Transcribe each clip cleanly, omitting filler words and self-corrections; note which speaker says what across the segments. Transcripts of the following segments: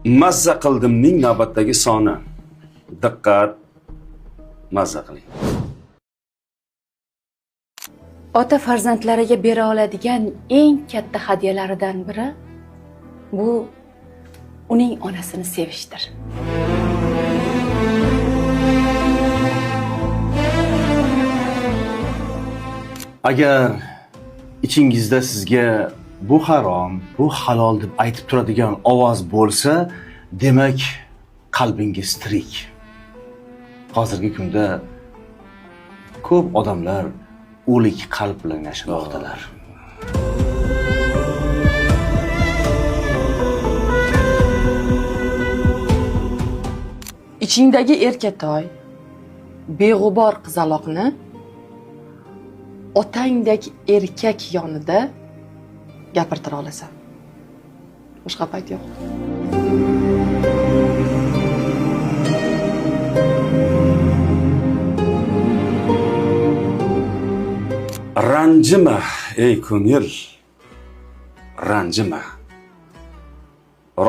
Speaker 1: Mazza qildimning navbatdagi soni. Diqqat, mazza qiling.
Speaker 2: Ota farzandlariga bera oladigan eng katta hadiyalaridan biri bu uning onasini sevishdir.
Speaker 3: Agar ichingizda sizga bu harom, bu halol deb aytib turadigan ovoz bo'lsa, demak qalbingiz tirik. Hozirgi kunda ko'p odamlar o'lik qalb bilan yashamoqdalar.
Speaker 4: Ichingdagi erkatoy, beg'ubor qizaloqni otangdek erkak yonida gapirtira olasan. Boshqa payt yo'q.
Speaker 1: Ranjima ey ko'ngil, ranjima.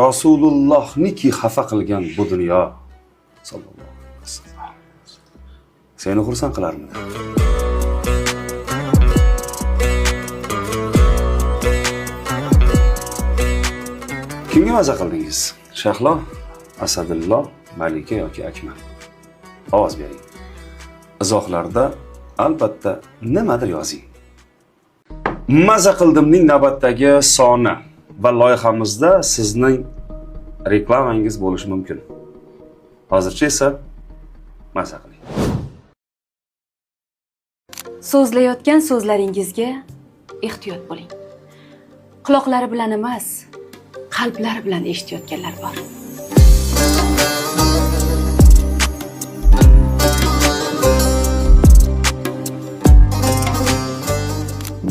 Speaker 1: Rasulullah'niki xafa qilgan bu dunyo sallallohu alayhi vasallam seni xursand qilarmidi? Kimga mazza qildingiz? Shahlo, Asadullo, Malika yoki Akmal? Ovoz bering. Izohlarda albatta nimadir yozing. Mazza qildimning navbatdagi soni va loyihamizda sizning reklamangiz bo'lishi mumkin. Hozircha esa mazza qiling.
Speaker 2: So'zlayotgan so'zlaringizga ehtiyot bo'ling. Quloqlari bilan emas, qalblari bilan eshitayotganlar bor.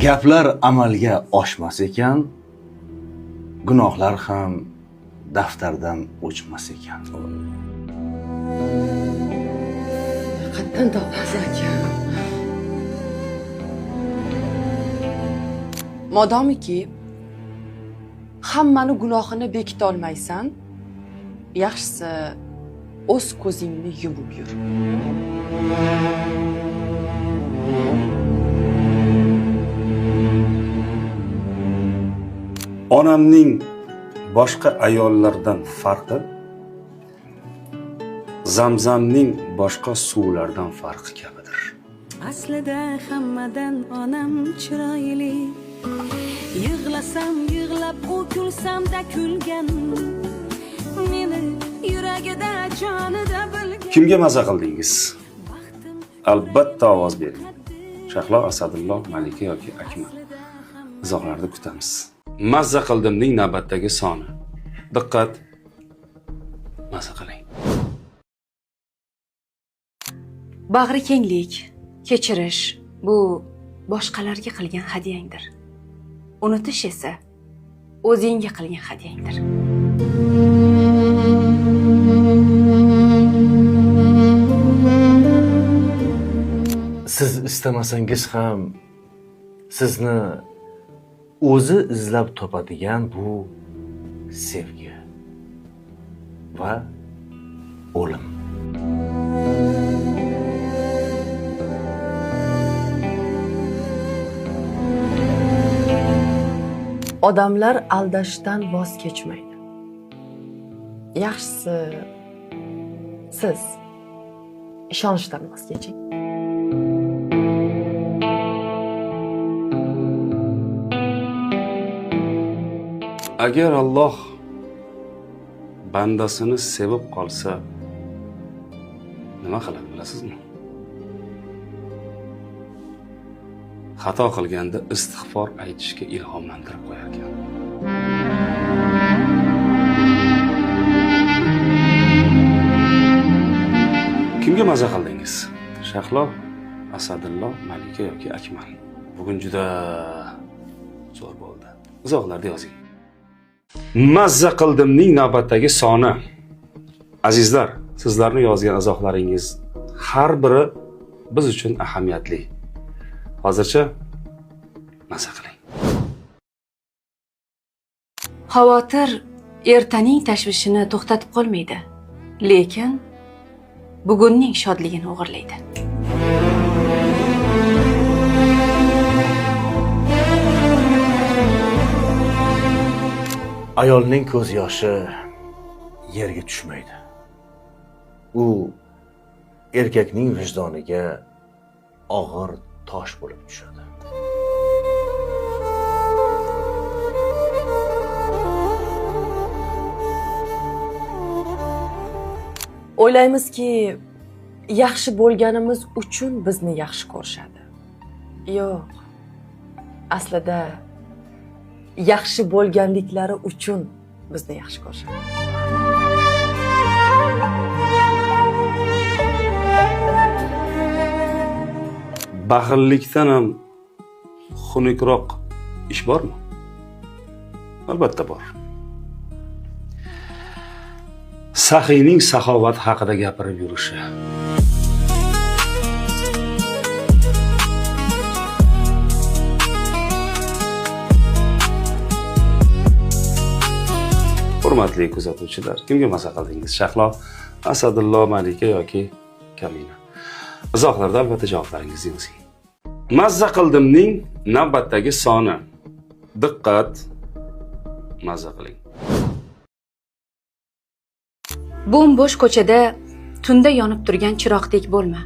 Speaker 3: Gaplar amalga oshmas ekan, gunohlar ham daftardan o'chmas ekan.
Speaker 4: Qattan topasiz aka. Modomiki hammani gunohini bekita olmaysan, yaxshisi o'z ko'zingni yumib yur.
Speaker 1: Onamning boshqa ayollardan farqi Zamzamning boshqa suvlardan farqi kabidir.
Speaker 5: Aslida hammadan onam chiroyli. Yig'lasam yig'lab, u kulsamda kulgan. Meni yuragida jonida bilgan.
Speaker 1: Kimga mazza qildingiz? Albatta ovoz bering. Shahlo, Asadullo, Malika yoki Akmal? Izohlarda kutamiz. Mazza qildimning navbatdagi soni. Diqqat, mazza qiling.
Speaker 2: Bag'ri kenglik, kechirish bu boshqalarga qilgan hadyangdir. Unutish esa o'zingga qilgan hadyangdir.
Speaker 3: Siz istamasangiz ham sizni o'zi izlab topadigan bu sevgi va o'lim.
Speaker 4: Odamlar aldashdan voz kechmaydi. Yaxshisi siz ishonchdan voz keching.
Speaker 1: Agar Alloh bandasini sevib qolsa nima qiladi bilasizmi? Xato qilganda istig'for aytishga ilhomlantirib qo'yar ekan. Kimga mazza qildingiz? Shahlo, Asadullo, Malika yoki Akmal? Bugun juda zo'r bo'ldi. Izohlarda yozing. Mazza qildimning navbatdagi soni. Azizlar, sizlarni yozgan izohlaringiz har biri biz uchun ahamiyatli. Hozircha mazza qiling.
Speaker 2: Xavotir ertaning tashvishini to'xtatib qolmaydi, lekin bugunning shodligini o'g'irlaydi.
Speaker 3: Ayolning ko'z yoshi yerga tushmaydi. U erkakning vijdoniga og'ir tosh bo'lib tushadi.
Speaker 4: O'ylaymizki, yaxshi bo'lganimiz uchun bizni yaxshi ko'rishadi. Yo'q. Aslida yaxshi bo'lganliklari uchun bizni yaxshi ko'rishadi.
Speaker 1: Baxillikdan ham xunukroq ish bormi? Albatta bor. Saxiyning saxovat haqida gapirib yurishi. Hurmatli kuzatuvchilar, kimga maza qildingiz? Shahlo, Asadullo, Malika yoki Kamina? Izohlarda albatta javoblaringizni yozing. Mazza qildimning navbatdagi soni. Diqqat, mazza qiling.
Speaker 2: Bo'm-bo'sh ko'chada tunda yonib turgan chiroqdek bo'lma.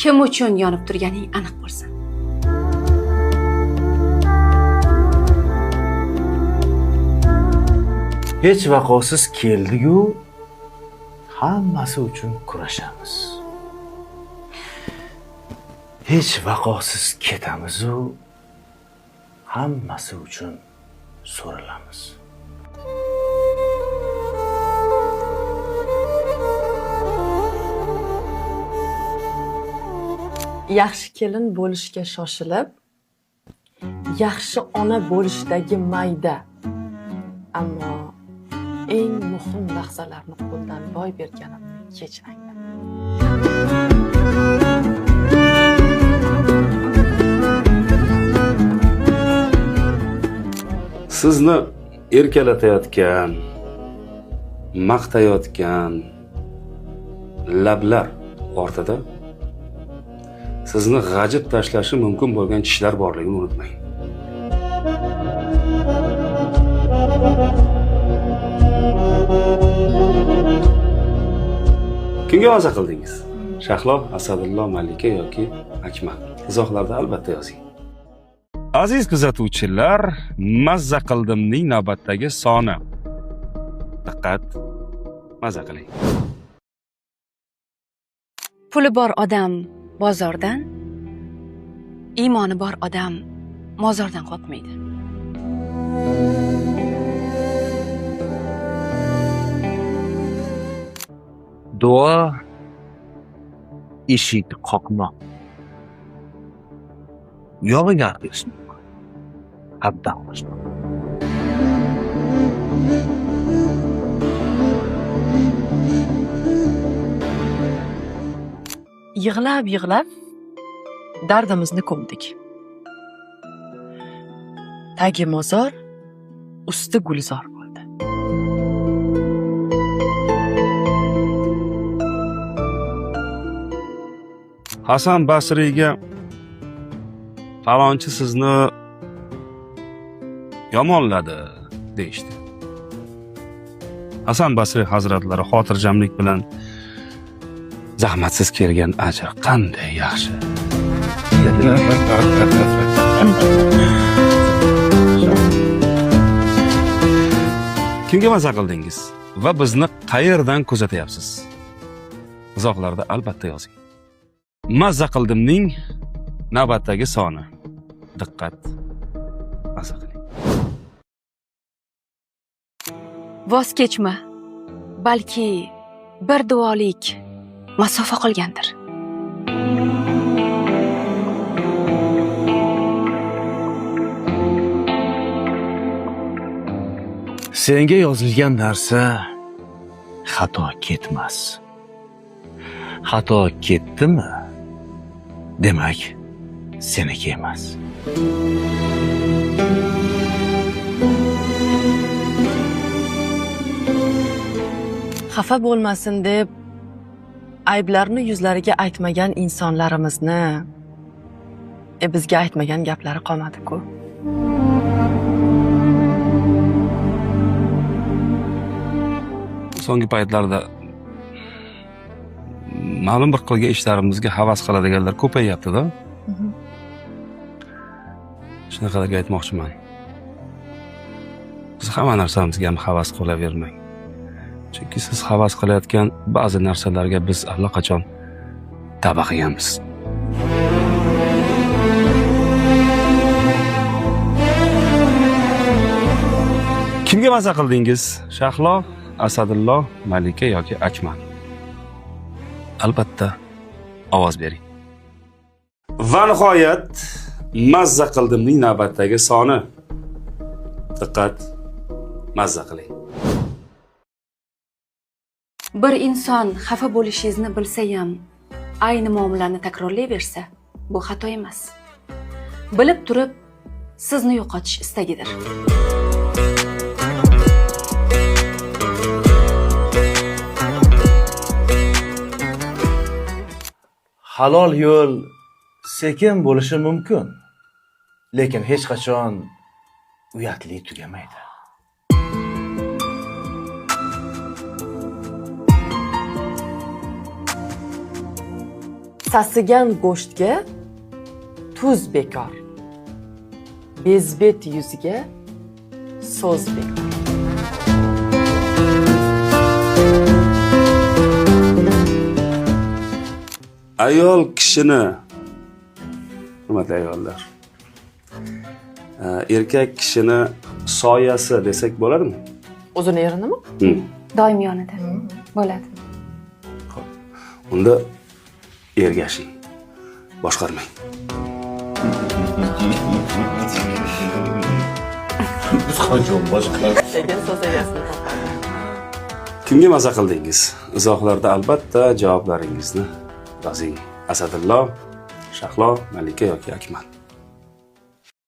Speaker 2: Kim uchun yonib turganing aniq bo'lsin.
Speaker 3: Hech vaqosiz keldi-yu, hammasi uchun kurashamiz. Hech vaqosiz ketamiz-u, hammasi uchun so'ralamiz.
Speaker 4: Yaxshi kelin bo'lishga shoshilib, yaxshi ona bo'lishdagi mayda, ammo eng muhim lahzalarni qo'ldan boy berganimni kech angladim.
Speaker 1: Sizni erkalatayotgan, maqtayotgan lablar ortida sizni g'ajib tashlashi mumkin bo'lgan tishlar borligini unutmang. Kimga maza qildingiz? Shahlo, Asadullo, Malika yoki Akmal? Izohlarda albatta yozing. Aziz kuzatuvchilar, mazza qildimning navbatdagi soni. Diqqat, maza qiling.
Speaker 2: Puli bor odam bozordan, iymoni bor odam mozordan qo'rqmaydi.
Speaker 3: Duo eshik qoqmoq. Yog'iga artishmoq. Haddan oshmoq.
Speaker 4: Yig'lab dardimizni ko'mdik. Tagi mozor, usti gulzor bo'ldi.
Speaker 1: Hasan Basriyga falonchi sizni yomonladi deyishdi. Hasan Basriy hazratlari xotirjamlik bilan zahmatsiz kelgan ajr qanday yaxshi. Kimga maza qildingiz va bizni qayerdan kuzatyapsiz? Izohlarda albatta yozing. Mazza qildimning navbatdagi soni. Diqqat, maza qiling.
Speaker 2: Voz kechma, balki bir duolik masofa qolgandir.
Speaker 3: Senga yozilgan narsa xato ketmas. Xato ketdimi? Demak, seniki emas.
Speaker 4: xafa bo'lmasin deb ayblarni yuzlariga aytmagan insonlarimizni bizga aytmagan gaplari qolmadi-ku.
Speaker 1: So'nggi paytlarda ma'lum bir qilgan ishlarimizga havas qiladiganlar ko'payyapti-da. Shunaqalarga aytmoqchiman. Siz hamma narsamizga ham havas qilavermang. Chunki siz havas qilayotgan ba'zi narsalarga biz allaqachon tavba qilganmiz. Kimga maza qildingiz? Shahlo, Asadullo, Malika yoki Akmal? Albatta ovoz bering. Va nihoyat mazza qildimning navbatdagi soni. Diqqat, mazza qiling.
Speaker 2: Bir inson xafa bo'lishingizni bilsa ham ayni muomalani takrorlayversa, bu xato emas. Bilib turib sizni yo'qotish istagidir.
Speaker 3: Halol yo'l sekin bo'lishi mumkin, lekin hech qachon uyatli tugamaydi.
Speaker 4: Sasigan go'shtga tuz bekor. Bezbet yuziga so'z bekor.
Speaker 1: Ayol kishini, hurmatli ayollar, erkak kishini soyasi desak bo'ladimi?
Speaker 4: O'zini erinimi?
Speaker 2: Doim yonida bo'ladi.
Speaker 1: Unda ergashing, boshqarmang.
Speaker 4: Degan so'z egasini topadi.
Speaker 1: Kimga maza qildingiz? Izohlarda albatta javoblaringizni yozing. Asadullo, Shahlo, Malika yoki Akmal.